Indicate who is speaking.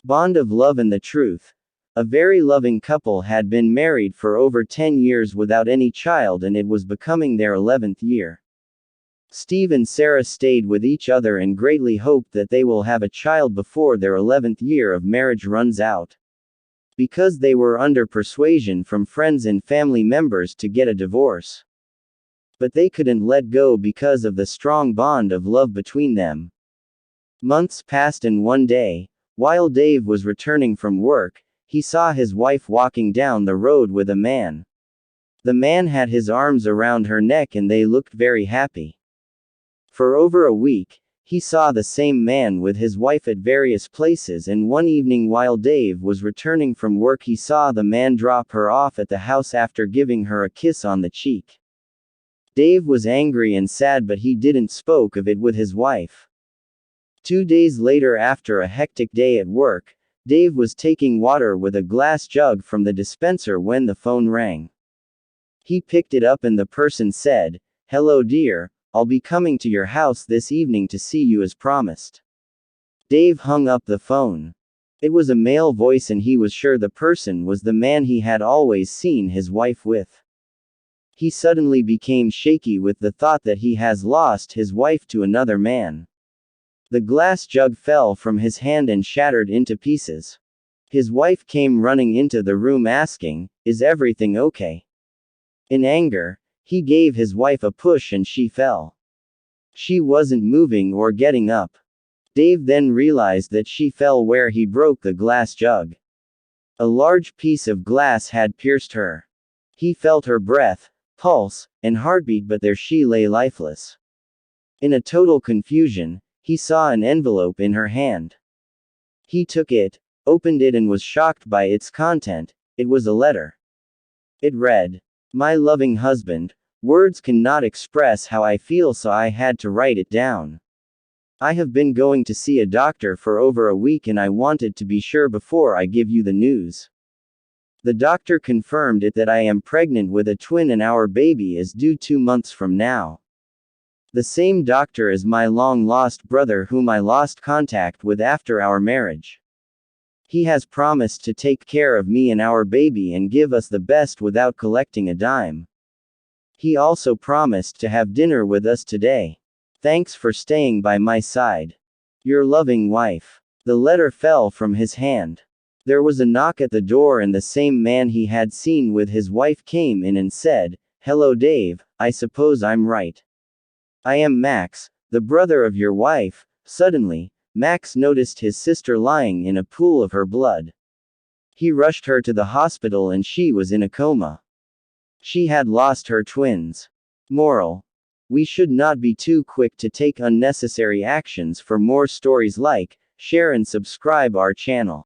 Speaker 1: Bond of love and the truth. A very loving couple had been married for over 10 years without any child, and it was becoming their 11th year. Steve and Sarah stayed with each other and greatly hoped that they will have a child before their 11th year of marriage runs out. Because they were under persuasion from friends and family members to get a divorce. But they couldn't let go because of the strong bond of love between them. Months passed, and one day, while Dave was returning from work, he saw his wife walking down the road with a man. The man had his arms around her neck and they looked very happy. For over a week, he saw the same man with his wife at various places, and one evening while Dave was returning from work he saw the man drop her off at the house after giving her a kiss on the cheek. Dave was angry and sad, but he didn't spoke of it with his wife. 2 days later, after a hectic day at work, Dave was taking water with a glass jug from the dispenser when the phone rang. He picked it up and the person said, "Hello dear, I'll be coming to your house this evening to see you as promised." Dave hung up the phone. It was a male voice and he was sure the person was the man he had always seen his wife with. He suddenly became shaky with the thought that he has lost his wife to another man. The glass jug fell from his hand and shattered into pieces. His wife came running into the room asking, "Is everything okay?" In anger, he gave his wife a push and she fell. She wasn't moving or getting up. Dave then realized that she fell where he broke the glass jug. A large piece of glass had pierced her. He felt her breath, pulse, and heartbeat, but there she lay lifeless. In a total confusion, he saw an envelope in her hand. He took it, opened it, and was shocked by its content. It was a letter. It read, "My loving husband, words cannot express how I feel, so I had to write it down. I have been going to see a doctor for over a week and I wanted to be sure before I give you the news. The doctor confirmed it that I am pregnant with a twin and our baby is due 2 months from now. The same doctor as my long-lost brother whom I lost contact with after our marriage. He has promised to take care of me and our baby and give us the best without collecting a dime. He also promised to have dinner with us today. Thanks for staying by my side. Your loving wife." The letter fell from his hand. There was a knock at the door and the same man he had seen with his wife came in and said, "Hello Dave, I suppose I'm right. I am Max, the brother of your wife." Suddenly, Max noticed his sister lying in a pool of her blood. He rushed her to the hospital and she was in a coma. She had lost her twins. Moral: we should not be too quick to take unnecessary actions. For more stories like, share and subscribe our channel.